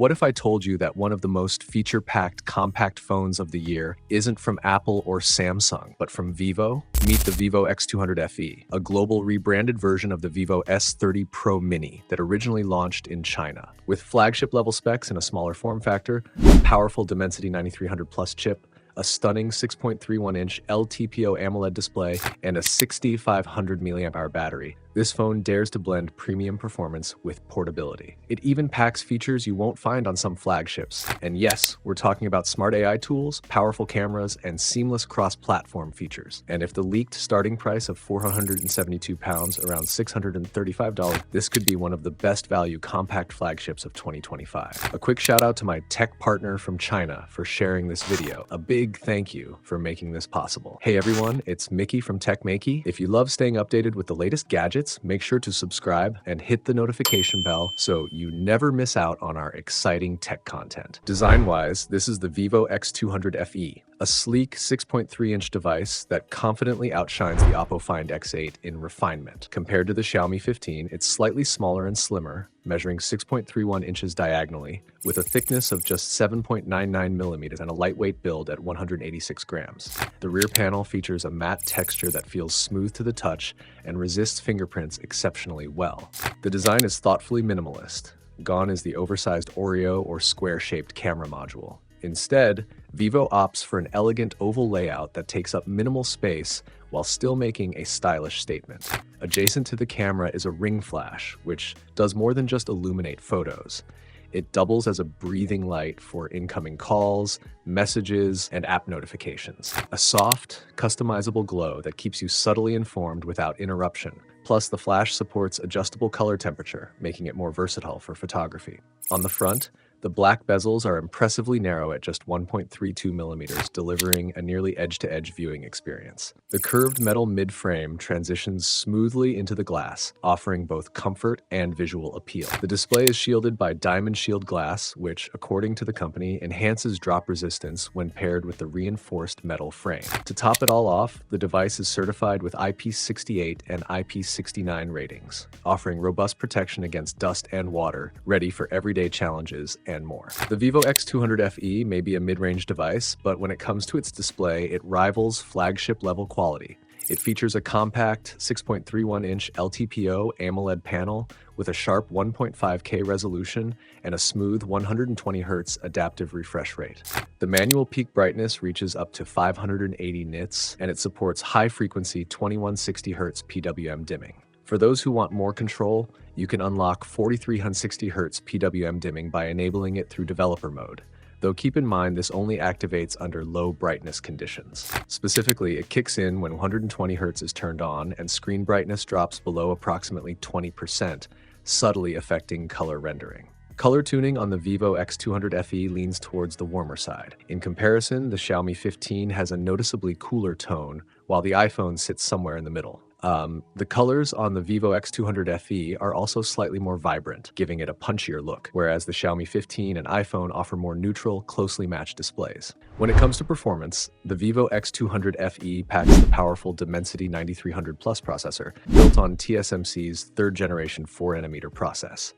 What if I told you that one of the most feature-packed compact phones of the year isn't from Apple or Samsung, but from Vivo? Meet the Vivo X200 FE, a global rebranded version of the Vivo S30 Pro Mini that originally launched in China. With flagship-level specs in a smaller form factor, a powerful Dimensity 9300 Plus chip, a stunning 6.31-inch LTPO AMOLED display, and a 6,500 mAh battery, this phone dares to blend premium performance with portability. It even packs features you won't find on some flagships. And yes, we're talking about smart AI tools, powerful cameras, and seamless cross-platform features. And if the leaked starting price of £472, around $635, this could be one of the best value compact flagships of 2025. A quick shout out to my tech partner from China for sharing this video. A big thank you for making this possible. Hey everyone, it's Maiky from Maiky. If you love staying updated with the latest gadgets, make sure to subscribe and hit the notification bell so you never miss out on our exciting tech content. Design-wise, this is the Vivo X200 FE, a sleek 6.3-inch device that confidently outshines the Oppo Find X8 in refinement. Compared to the Xiaomi 15, it's slightly smaller and slimmer, measuring 6.31 inches diagonally, with a thickness of just 7.99 millimeters and a lightweight build at 186 grams. The rear panel features a matte texture that feels smooth to the touch and resists fingerprints exceptionally well. The design is thoughtfully minimalist. Gone is the oversized Oreo or square-shaped camera module. Instead, Vivo opts for an elegant oval layout that takes up minimal space while still making a stylish statement. Adjacent to the camera is a ring flash, which does more than just illuminate photos. It doubles as a breathing light for incoming calls, messages, and app notifications. A soft, customizable glow that keeps you subtly informed without interruption. Plus, the flash supports adjustable color temperature, making it more versatile for photography. On the front, the black bezels are impressively narrow at just 1.32 millimeters, delivering a nearly edge-to-edge viewing experience. The curved metal mid-frame transitions smoothly into the glass, offering both comfort and visual appeal. The display is shielded by diamond shield glass, which, according to the company, enhances drop resistance when paired with the reinforced metal frame. To top it all off, the device is certified with IP68 and IP69 ratings, offering robust protection against dust and water, ready for everyday challenges and more. The Vivo X200 FE may be a mid-range device, but when it comes to its display, it rivals flagship-level quality. It features a compact 6.31-inch LTPO AMOLED panel with a sharp 1.5K resolution and a smooth 120Hz adaptive refresh rate. The manual peak brightness reaches up to 580 nits, and it supports high-frequency 2160Hz PWM dimming. For those who want more control, you can unlock 4360Hz PWM dimming by enabling it through developer mode, though keep in mind this only activates under low brightness conditions. Specifically, it kicks in when 120Hz is turned on and screen brightness drops below approximately 20%, subtly affecting color rendering. Color tuning on the Vivo X200 FE leans towards the warmer side. In comparison, the Xiaomi 15 has a noticeably cooler tone, while the iPhone sits somewhere in the middle. The colors on the Vivo X200 FE are also slightly more vibrant, giving it a punchier look, whereas the Xiaomi 15 and iPhone offer more neutral, closely matched displays. When it comes to performance, the Vivo X200 FE packs the powerful Dimensity 9300 Plus processor, built on TSMC's third-generation 4nm process.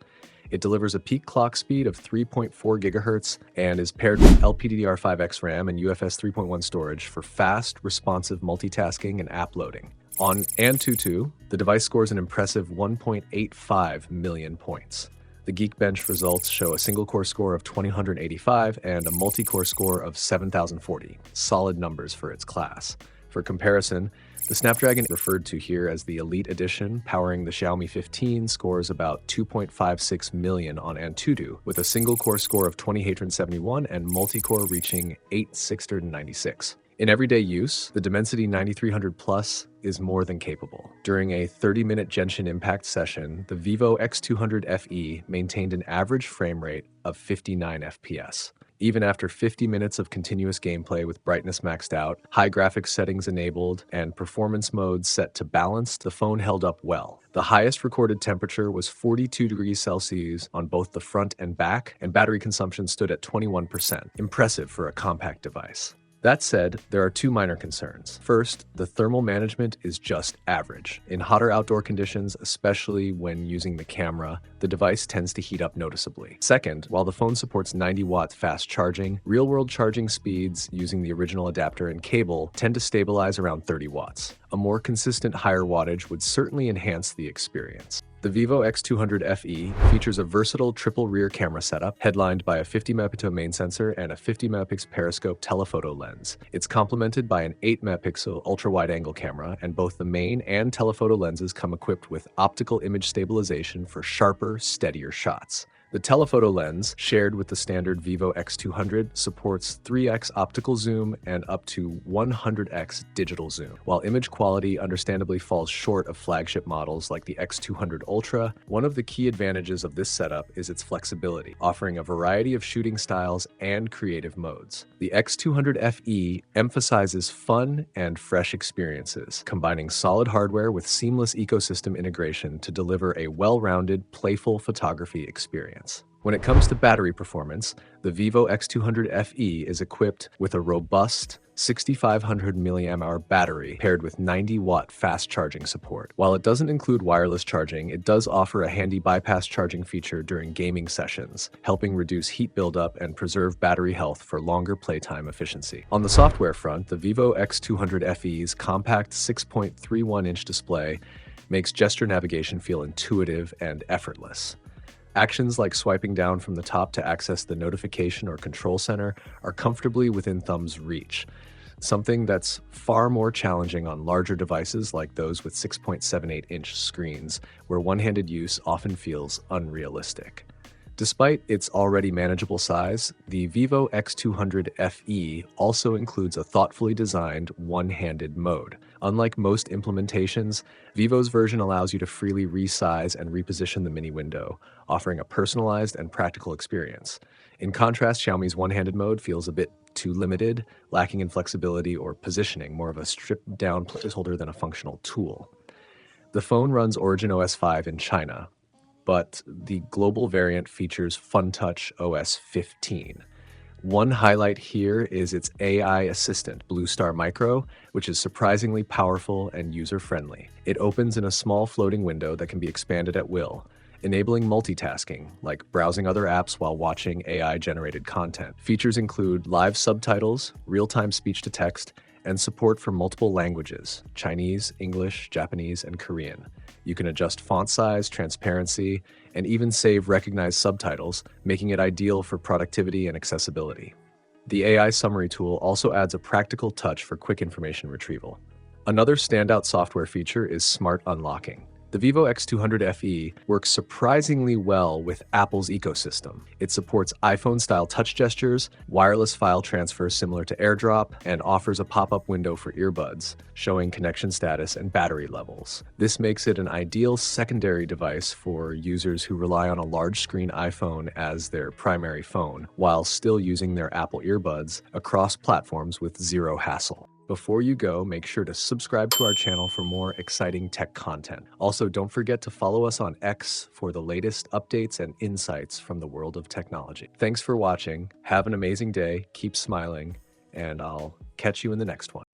It delivers a peak clock speed of 3.4 GHz and is paired with LPDDR5X RAM and UFS 3.1 storage for fast, responsive multitasking and app loading. On Antutu, the device scores an impressive 1.85 million points. The Geekbench results show a single-core score of 2085 and a multi-core score of 7040, solid numbers for its class. For comparison, the Snapdragon referred to here as the Elite Edition, powering the Xiaomi 15, scores about 2.56 million on Antutu, with a single-core score of 2071 and multi-core reaching 8696. In everyday use, the Dimensity 9300 Plus is more than capable. During a 30-minute Genshin Impact session, the Vivo X200 FE maintained an average frame rate of 59 FPS. Even after 50 minutes of continuous gameplay with brightness maxed out, high graphics settings enabled, and performance modes set to balanced, the phone held up well. The highest recorded temperature was 42 degrees Celsius on both the front and back, and battery consumption stood at 21%. Impressive for a compact device. That said, there are two minor concerns. First, the thermal management is just average. In hotter outdoor conditions, especially when using the camera, the device tends to heat up noticeably. Second, while the phone supports 90-watt fast charging, real-world charging speeds using the original adapter and cable tend to stabilize around 30 watts. A more consistent higher wattage would certainly enhance the experience. The Vivo X200 FE features a versatile triple rear camera setup, headlined by a 50-megapixel main sensor and a 50-megapixel periscope telephoto lens. It's complemented by an 8-megapixel ultra-wide-angle camera, and both the main and telephoto lenses come equipped with optical image stabilization for sharper, steadier shots. The telephoto lens, shared with the standard Vivo X200, supports 3x optical zoom and up to 100x digital zoom. While image quality understandably falls short of flagship models like the X200 Ultra, one of the key advantages of this setup is its flexibility, offering a variety of shooting styles and creative modes. The X200 FE emphasizes fun and fresh experiences, combining solid hardware with seamless ecosystem integration to deliver a well-rounded, playful photography experience. When it comes to battery performance, the Vivo X200 FE is equipped with a robust 6500 mAh battery paired with 90-watt fast charging support. While it doesn't include wireless charging, it does offer a handy bypass charging feature during gaming sessions, helping reduce heat buildup and preserve battery health for longer playtime efficiency. On the software front, the Vivo X200 FE's compact 6.31-inch display makes gesture navigation feel intuitive and effortless. Actions like swiping down from the top to access the notification or control center are comfortably within thumb's reach, something that's far more challenging on larger devices like those with 6.78-inch screens, where one-handed use often feels unrealistic. Despite its already manageable size, the Vivo X200 FE also includes a thoughtfully designed one-handed mode. Unlike most implementations, Vivo's version allows you to freely resize and reposition the mini window, offering a personalized and practical experience. In contrast, Xiaomi's one-handed mode feels a bit too limited, lacking in flexibility or positioning, more of a stripped-down placeholder than a functional tool. The phone runs Origin OS 5 in China, but the global variant features FunTouch OS 15. One highlight here is its AI assistant, Blue Star Micro, which is surprisingly powerful and user-friendly. It opens in a small floating window that can be expanded at will, enabling multitasking, like browsing other apps while watching AI-generated content. Features include live subtitles, real-time speech-to-text, and support for multiple languages: Chinese, English, Japanese, and Korean. You can adjust font size, transparency, and even save recognized subtitles, making it ideal for productivity and accessibility. The AI summary tool also adds a practical touch for quick information retrieval. Another standout software feature is smart unlocking. The Vivo X200 FE works surprisingly well with Apple's ecosystem. It supports iPhone-style touch gestures, wireless file transfer similar to AirDrop, and offers a pop-up window for earbuds, showing connection status and battery levels. This makes it an ideal secondary device for users who rely on a large-screen iPhone as their primary phone, while still using their Apple earbuds across platforms with zero hassle. Before you go, make sure to subscribe to our channel for more exciting tech content. Also, don't forget to follow us on X for the latest updates and insights from the world of technology. Thanks for watching. Have an amazing day. Keep smiling, and I'll catch you in the next one.